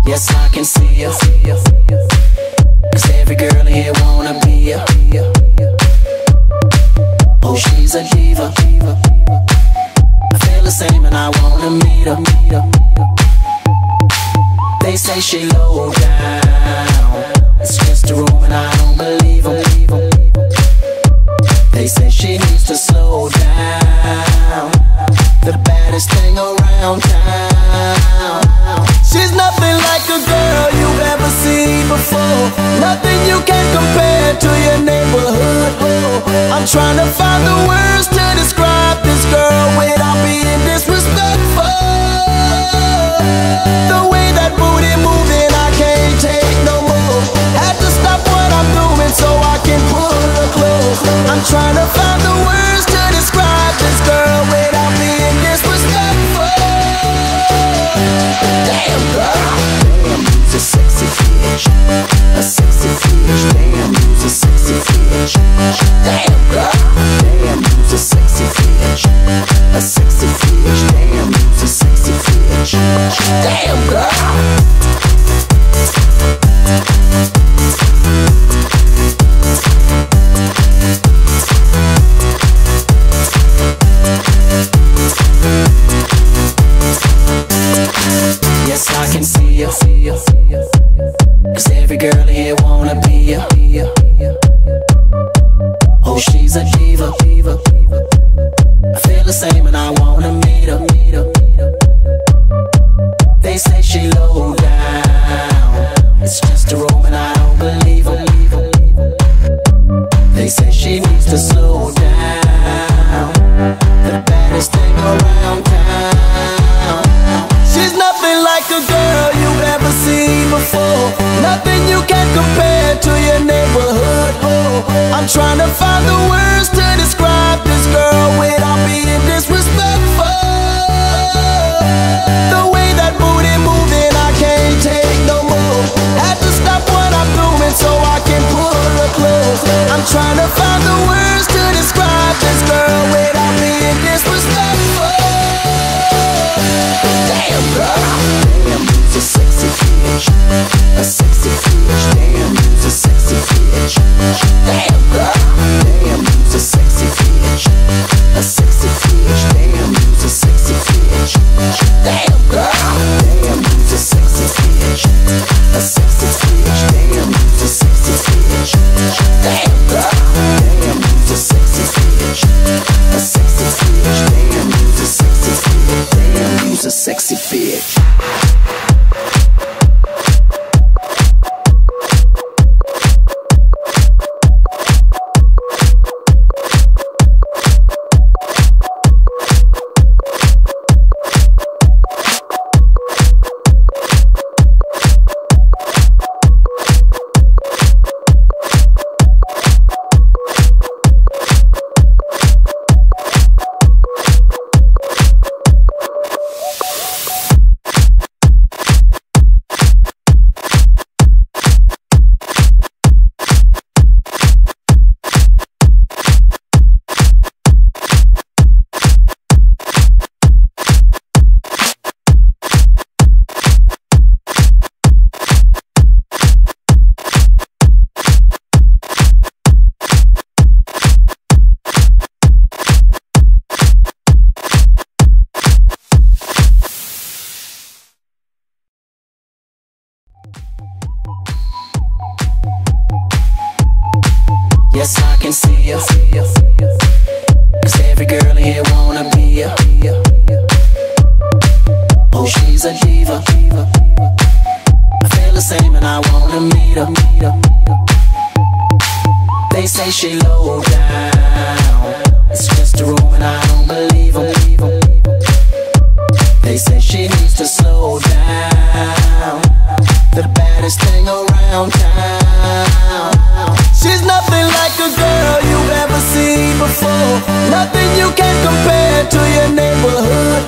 Yes, I can see you. 'Cause every girl here wanna be you. Oh, she's a diva. I feel the same and I wanna meet her. They say she low down. It's just a room and I don't believe them. They say she needs to slow down. The baddest thing around town. She's nothing like a girl you've ever seen before. Nothing you can compare to your neighborhood. I'm trying to find the words to describe this girl without being disrespectful. The way that booty moving, I can't take no more. Had to stop what I'm doing so I can pull her close. I'm trying to find the words to describe this girl without being disrespectful. Damn girl, damn, you's a sexy bitch. A sexy bitch, damn, you's a sexy bitch. Damn girl, damn, you's a sexy bitch. A sexy bitch, damn, you's a sexy bitch. Damn girl. Yes, I can see you. 'Cause every girl here wanna be you. Oh, she's a diva. I feel the same and I wanna meet her. They say she low down. It's just a room and I don't believe them. They say she needs to slow down. The baddest thing around town. She's nothing like a girl you've ever seen before. Nothing you can compare to your neighborhood. I'm trying to find the words to describe this girl without being disrespectful. The way that booty moving, I can't take no more. Had to stop what I'm doing so I can pull her close. I'm trying to find the words to describe this girl without being disrespectful. Damn girl, damn, you's a sexy bitch. A sexy bitch, damn, you's a sexy bitch. Damn girl, damn, you's a sexy bitch. A sexy bitch, damn, you's a sexy bitch. Damn girl, damn, you's a sexy bitch. A sexy bitch, damn, you's a sexy bitch. Damn girl, damn, you's a sexy bitch. A sexy bitch, damn, you's a sexy bitch. Damn, you's a sexy bitch. Yes, I can see you. 'Cause every girl here wanna be you. Oh, she's a diva. I feel the same and I wanna meet her. They say she low down. It's just a room and I don't believe them. They say she needs to slow down. The baddest thing around town. She's nothing like a girl you've ever seen before. Nothing you can compare to your neighborhood.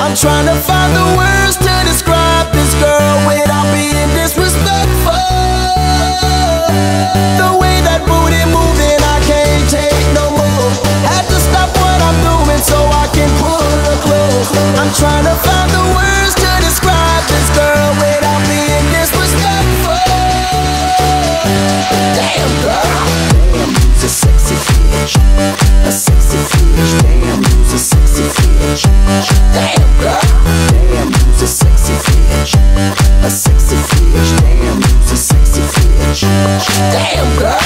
I'm trying to find the words to describe this girl without being disrespectful. The way that booty moving, I can't take no more. Had to stop what I'm doing so I can pull her close. I'm trying to find the words to describe this girl without being sexy bitch. Damn girl, damn you's a sexy bitch. A sexy bitch, damn you's a sexy bitch. Damn girl.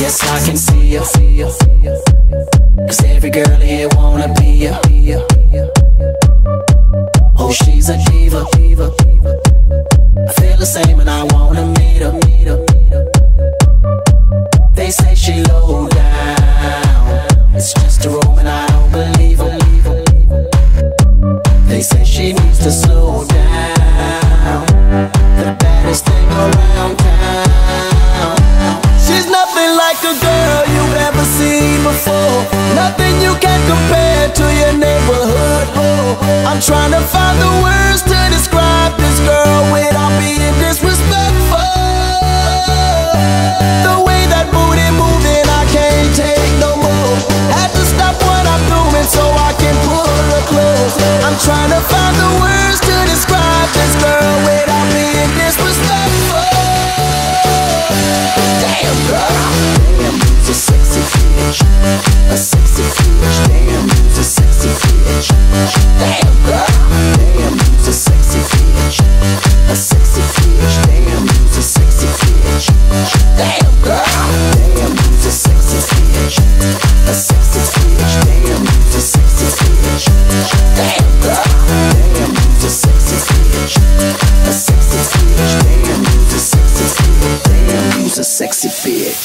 Yes, I can see you, 'cause every girl here wanna be ya. Oh, she's a diva. I feel the same and I wanna meet her. They say she low down, it's just a room and I don't believe her. They say she needs to slow down, the baddest thing around town. She's nothing like a girl you've ever seen before, nothing you can compare to your neighborhood. I'm trying to find the words to describe this girl without being disrespectful. The way that booty moving, I can't take no more. Had to stop what I'm doing so I can pull her close. I'm trying to find the words to describe this girl without being disrespectful. Damn girl, damn you's a sexy bitch. A sexy bitch, damn you's a sexy bitch. Damn girl, damn you's a sexy bitch. A sexy bitch, damn you's a sexy bitch. Damn girl, damn you's a sexy bitch. A sexy bitch, damn you's a sexy bitch. Damn girl, damn you's a sexy bitch. A sexy bitch, damn you's a sexy bitch. Damn you's a sexy bitch.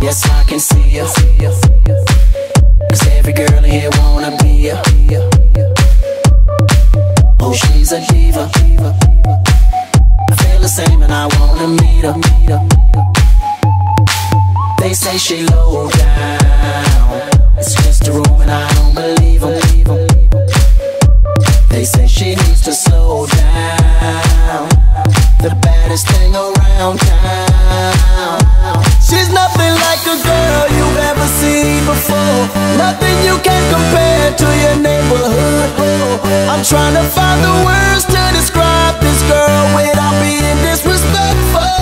Yes, I can see you, 'cause every girl here wanna be ya. Oh, she's a diva. I feel the same and I wanna meet her. They say she low down, it's just a room and I don't believe them. They say she needs to slow down, the baddest thing around town. She's nothing like a girl you've ever seen before, nothing you can compare to your neighborhood. I'm trying to find the words to describe this girl without being disrespectful.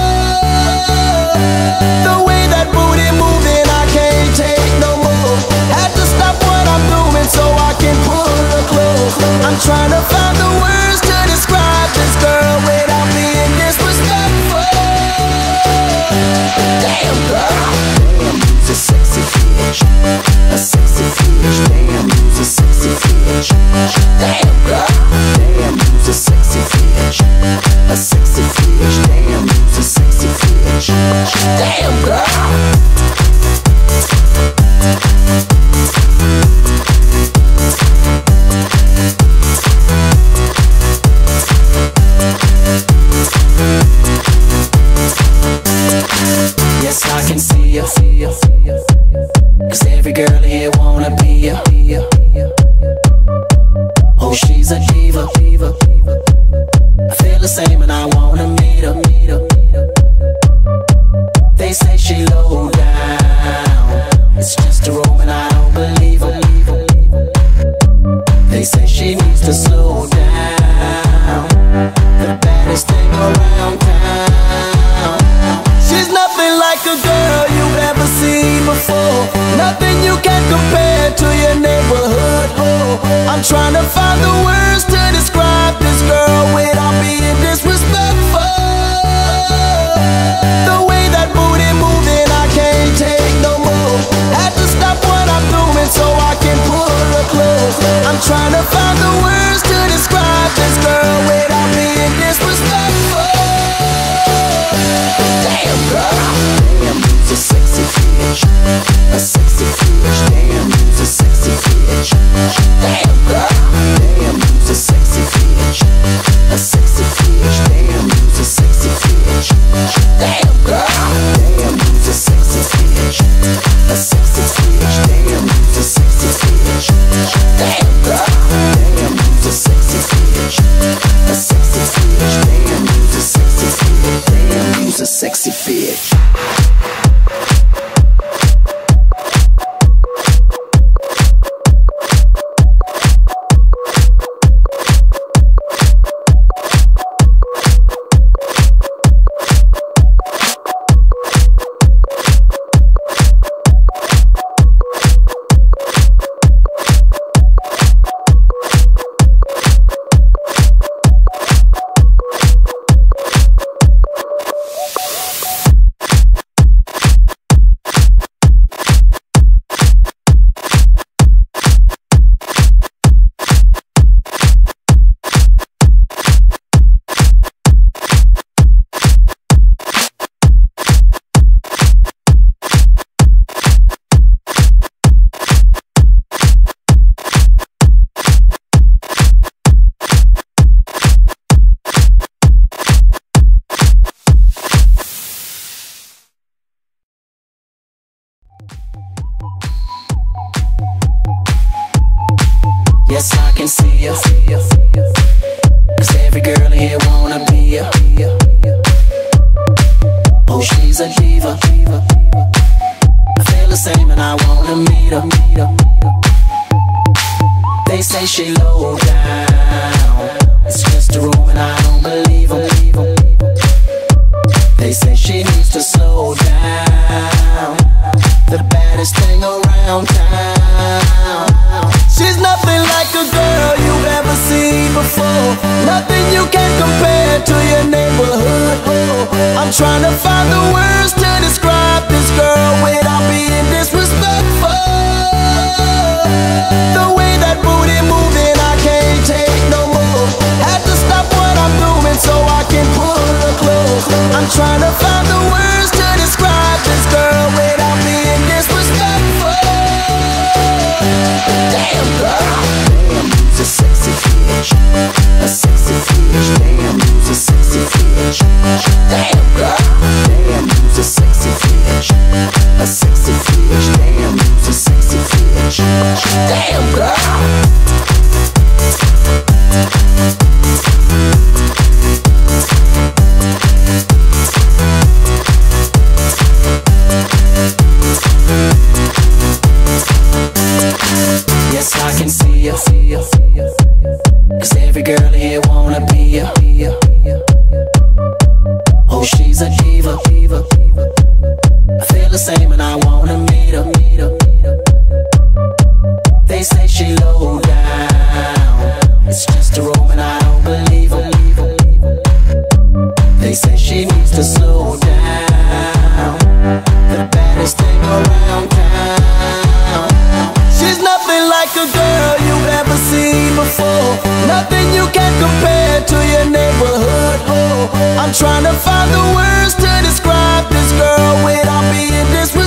The way that booty moving, I can't take no more. Had to stop what I'm doing so I can pull her close. I'm trying to find the words to describe this girl without being disrespectful. Damn girl, damn you's a sexy bitch. A sexy bitch, damn you's a sexy bitch. Damn girl, damn you's a sexy bitch. A sexy bitch, damn you's a sexy bitch. Damn girl. Yes, I can see you, 'cause every girl here wanna be ya. Oh, she's a diva. I feel the same and I wanna meet her. They say she low down, it's just a room and I don't believe them. They say she needs to slow down, the baddest thing around town. She's nothing like a girl you've ever before. Nothing you can compare to your neighborhood. Oh, I'm trying to find the words to describe this girl without being disrespectful. The way that booty moving, I can't take no more. Had to stop what I'm doing so I can pull her close. I'm trying to find the words to describe this girl without being disrespectful. Damn girl, damn, you's a sexy bitch, a sexy bitch. Damn, you's a sexy bitch. Damn girl, damn, you's a sexy bitch, a sexy bitch. Damn, you's a sexy bitch. Damn girl, damn, you's a sexy bitch, a sexy bitch. Damn, you's a sexy bitch. Damn girl, damn, you's a sexy bitch, a sexy bitch. Damn, you's a sexy bitch. Damn, you's a sexy bitch. Yes, I can see ya, 'cause every girl here wanna be ya. Oh, she's a diva. I feel the same and I wanna meet her. They say she low down, it's just a room and I don't believe them. They say she needs to slow down, the baddest thing around town. She's nothing like a girl you've ever seen before. Nothing you can compare to your neighborhood. Oh, I'm trying to find the words to describe this girl without being disrespectful. The way that booty moving, I can't take no more. Had to stop what I'm doing so I can pull her close. I'm trying to find the words to describe this girl without being disrespectful. Damn girl, damn, you's a sexy bitch, a sexy bitch. Damn, you's a sexy bitch. Damn girl, damn, you's a sexy bitch, a sexy bitch. Damn, you's a sexy bitch. Damn girl. Yes, I can see ya, 'cause every girl here wanna be ya. Oh, she's a diva. I feel the same and I wanna meet her. They say she low down, it's just a room and I don't believe them. They say she needs to slow down, the baddest thing around town. She's nothing like a girl you've ever seen before. Nothing you can compare to your neighborhood. Oh, I'm trying to find the words to describe this girl without being disrespectful.